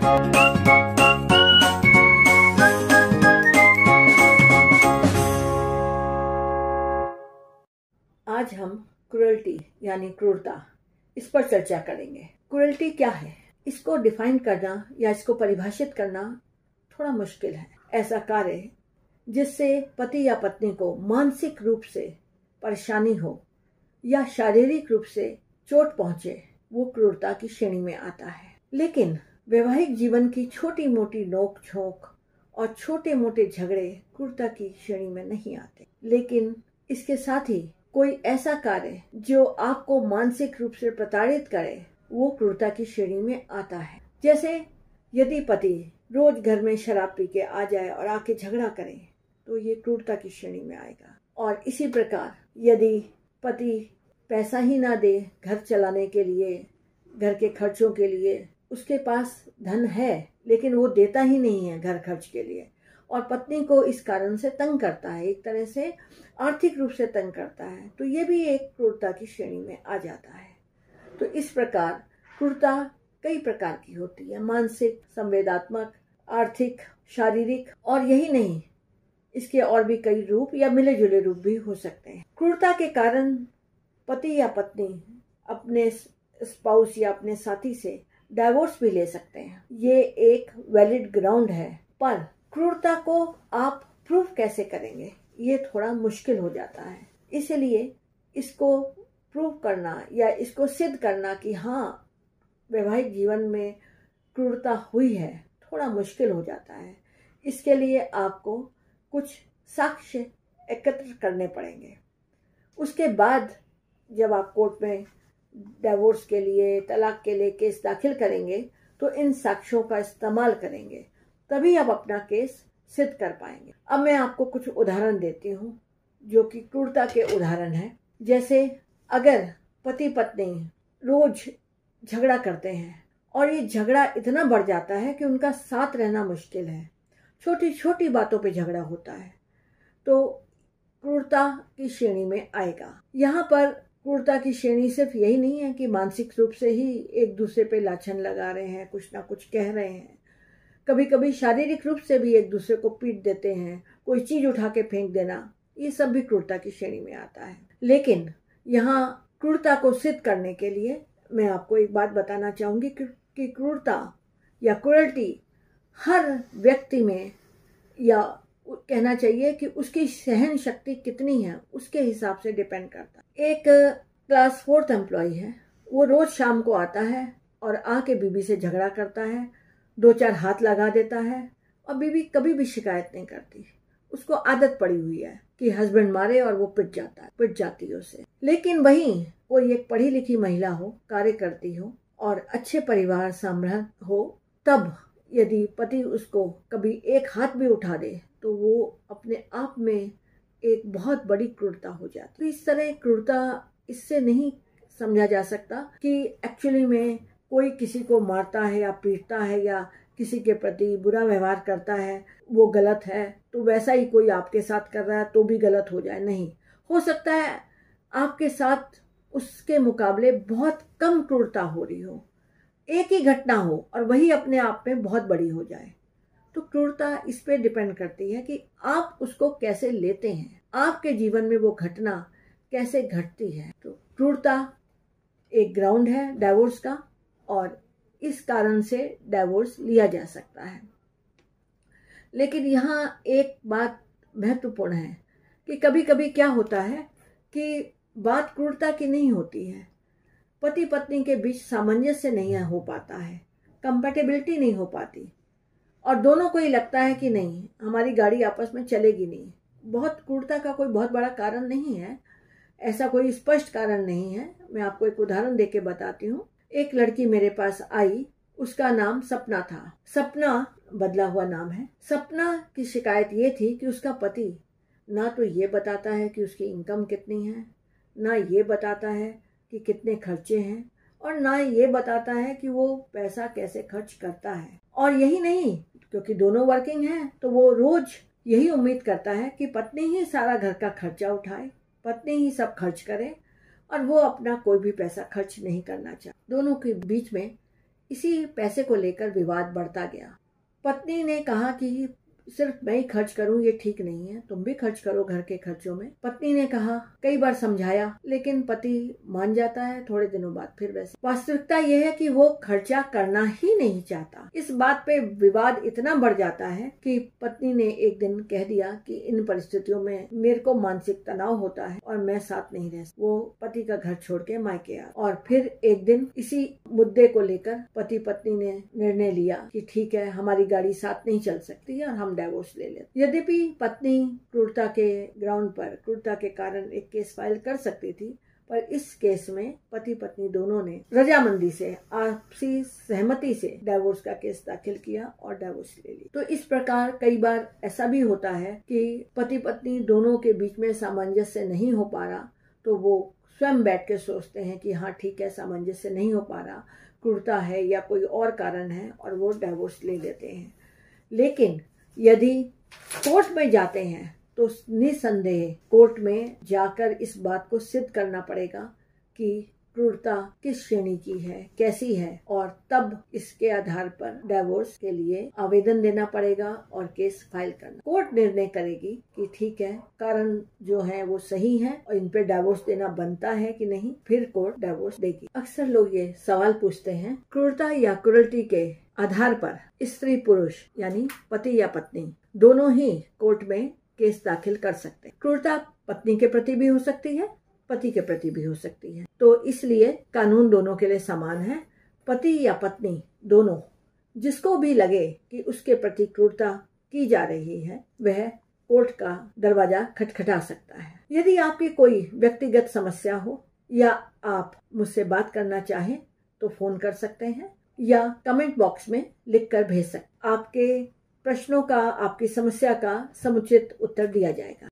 आज हम क्रूरल्टी यानी क्रूरता इस पर चर्चा करेंगे। क्रूरल्टी क्या है, इसको डिफाइन करना या इसको परिभाषित करना थोड़ा मुश्किल है। ऐसा कार्य जिससे पति या पत्नी को मानसिक रूप से परेशानी हो या शारीरिक रूप से चोट पहुंचे, वो क्रूरता की श्रेणी में आता है। लेकिन वैवाहिक जीवन की छोटी मोटी नोक झोंक और छोटे मोटे झगड़े क्रूरता की श्रेणी में नहीं आते। लेकिन इसके साथ ही कोई ऐसा कार्य जो आपको मानसिक रूप से प्रताड़ित करे, वो क्रूरता की श्रेणी में आता है। जैसे यदि पति रोज घर में शराब पी के आ जाए और आके झगड़ा करे, तो ये क्रूरता की श्रेणी में आएगा। और इसी प्रकार यदि पति पैसा ही ना दे घर चलाने के लिए, घर के खर्चों के लिए, उसके पास धन है लेकिन वो देता ही नहीं है घर खर्च के लिए, और पत्नी को इस कारण से तंग करता है, एक तरह से आर्थिक रूप से तंग करता है, तो ये भी एक क्रूरता की श्रेणी में आ जाता है। तो इस प्रकार क्रूरता कई प्रकार की होती है, मानसिक, संवेदनात्मक, आर्थिक, शारीरिक, और यही नहीं, इसके और भी कई रूप या मिले जुले रूप भी हो सकते हैं। क्रूरता के कारण पति या पत्नी अपने स्पाउस या अपने साथी से डाइवोर्स भी ले सकते हैं। ये एक वैलिड ग्राउंड है, पर क्रूरता को आप प्रूव कैसे करेंगे, ये थोड़ा मुश्किल हो जाता है। इसलिए इसको प्रूव करना या इसको सिद्ध करना कि हाँ वैवाहिक जीवन में क्रूरता हुई है, थोड़ा मुश्किल हो जाता है। इसके लिए आपको कुछ साक्ष्य एकत्र करने पड़ेंगे। उसके बाद जब आप कोर्ट में डिवोर्स के लिए, तलाक के लिए केस दाखिल करेंगे, तो इन साक्ष्यों का इस्तेमाल करेंगे, तभी आप अपना केस सिद्ध कर पाएंगे। अब मैं आपको कुछ उदाहरण देती हूँ जो कि क्रूरता के उदाहरण हैं। जैसे अगर पति पत्नी रोज झगड़ा करते हैं और ये झगड़ा इतना बढ़ जाता है कि उनका साथ रहना मुश्किल है, छोटी छोटी बातों पे झगड़ा होता है, तो क्रूरता की श्रेणी में आएगा। यहाँ पर क्रूरता की श्रेणी सिर्फ यही नहीं है कि मानसिक रूप से ही एक दूसरे पे लाछन लगा रहे हैं, कुछ ना कुछ कह रहे हैं, कभी कभी शारीरिक रूप से भी एक दूसरे को पीट देते हैं, कोई चीज उठा के फेंक देना, ये सब भी क्रूरता की श्रेणी में आता है। लेकिन यहाँ क्रूरता को सिद्ध करने के लिए मैं आपको एक बात बताना चाहूंगी कि क्रूरता या क्रूरल्टी हर व्यक्ति में, या कहना चाहिए कि उसकी सहन शक्ति कितनी है, उसके हिसाब से डिपेंड करता है। एक क्लास 4th एम्प्लॉय है, वो रोज शाम को आता है और आके बीबी से झगड़ा करता है, 2-4 हाथ लगा देता है, और बीबी कभी भी शिकायत नहीं करती। उसको आदत पड़ी हुई है कि हस्बैंड मारे और वो पिट जाती है उससे। लेकिन वहीं कोई एक पढ़ी लिखी महिला हो, कार्य करती हो और अच्छे परिवार संभ्रम हो, तब यदि पति उसको कभी एक हाथ भी उठा दे, तो वो अपने आप में एक बहुत बड़ी क्रूरता हो जाती है। तो इस तरह क्रूरता इससे नहीं समझा जा सकता कि एक्चुअली में कोई किसी को मारता है या पीटता है या किसी के प्रति बुरा व्यवहार करता है वो गलत है, तो वैसा ही कोई आपके साथ कर रहा है तो भी गलत हो जाए। नहीं, हो सकता है आपके साथ उसके मुकाबले बहुत कम क्रूरता हो रही हो, एक ही घटना हो और वही अपने आप में बहुत बड़ी हो जाए। तो क्रूरता इस पे डिपेंड करती है कि आप उसको कैसे लेते हैं, आपके जीवन में वो घटना कैसे घटती है। तो क्रूरता एक ग्राउंड है डाइवोर्स का, और इस कारण से डाइवोर्स लिया जा सकता है। लेकिन यहाँ एक बात महत्वपूर्ण है कि कभी कभी क्या होता है कि बात क्रूरता की नहीं होती है, पति पत्नी के बीच सामंजस्य नहीं हो पाता है, कंपैटिबिलिटी नहीं हो पाती, और दोनों को ही लगता है कि नहीं हमारी गाड़ी आपस में चलेगी नहीं। बहुत क्रूरता का कोई बहुत बड़ा कारण नहीं है, ऐसा कोई स्पष्ट कारण नहीं है। मैं आपको एक उदाहरण देके बताती हूँ। एक लड़की मेरे पास आई, उसका नाम सपना था। सपना बदला हुआ नाम है। सपना की शिकायत ये थी कि उसका पति ना तो ये बताता है कि उसकी इनकम कितनी है, ना ये बताता है कि कितने खर्चे हैं, और ना ये बताता है कि वो पैसा कैसे खर्च करता है। और यही नहीं, क्योंकि दोनों वर्किंग हैं, तो वो रोज यही उम्मीद करता है कि पत्नी ही सारा घर का खर्चा उठाए, पत्नी ही सब खर्च करे, और वो अपना कोई भी पैसा खर्च नहीं करना चाहता। दोनों के बीच में इसी पैसे को लेकर विवाद बढ़ता गया। पत्नी ने कहा कि सिर्फ मैं ही खर्च करूं ये ठीक नहीं है, तुम भी खर्च करो घर के खर्चों में। पत्नी ने कहा, कई बार समझाया, लेकिन पति मान जाता है थोड़े दिनों बाद फिर वैसे। वास्तविकता यह है कि वो खर्चा करना ही नहीं चाहता। इस बात पे विवाद इतना बढ़ जाता है कि पत्नी ने एक दिन कह दिया कि इन परिस्थितियों में मेरे को मानसिक तनाव होता है और मैं साथ नहीं रह सकती। वो पति का घर छोड़ के मायके आ, और फिर एक दिन इसी मुद्दे को लेकर पति पत्नी ने निर्णय लिया कि ठीक है, हमारी गाड़ी साथ नहीं चल सकती और हम डाइवोर्स ले लेते। यद्यपि पत्नी क्रूरता के ग्राउंड पर, क्रूरता के कारण एक केस फाइल कर सकती थी, पर इस केस में पति पत्नी दोनों ने रजामंदी से, आपसी सहमति से डाइवोर्स का केस दाखिल किया और डाइवोर्स ले ली। तो इस प्रकार कई बार ऐसा भी होता है कि पति पत्नी दोनों के बीच में सामंजस्य नहीं हो पा रहा, तो वो स्वयं बैठ के सोचते हैं कि हाँ ठीक है, सामंजस्य नहीं हो पा रहा, क्रूरता है या कोई और कारण है, और वो डाइवोर्स ले लेते हैं। लेकिन यदि कोर्ट में जाते हैं तो निसंदेह कोर्ट में जाकर इस बात को सिद्ध करना पड़ेगा कि क्रूरता किस श्रेणी की है, कैसी है, और तब इसके आधार पर डाइवोर्स के लिए आवेदन देना पड़ेगा और केस फाइल करना। कोर्ट निर्णय करेगी कि ठीक है, कारण जो है वो सही है और इन पे डाइवोर्स देना बनता है कि नहीं, फिर कोर्ट डाइवोर्स देगी। अक्सर लोग ये सवाल पूछते हैं, क्रूरता या क्रूरल्टी के आधार पर स्त्री पुरुष यानी पति या पत्नी दोनों ही कोर्ट में केस दाखिल कर सकते हैं। क्रूरता पत्नी के प्रति भी हो सकती है, पति के प्रति भी हो सकती है, तो इसलिए कानून दोनों के लिए समान है। पति या पत्नी दोनों, जिसको भी लगे कि उसके प्रति क्रूरता की जा रही है, वह कोर्ट का दरवाजा खटखटा सकता है। यदि आपकी कोई व्यक्तिगत समस्या हो या आप मुझसे बात करना चाहें तो फोन कर सकते हैं या कमेंट बॉक्स में लिखकर भेज सकते हैं। आपके प्रश्नों का, आपकी समस्या का समुचित उत्तर दिया जाएगा।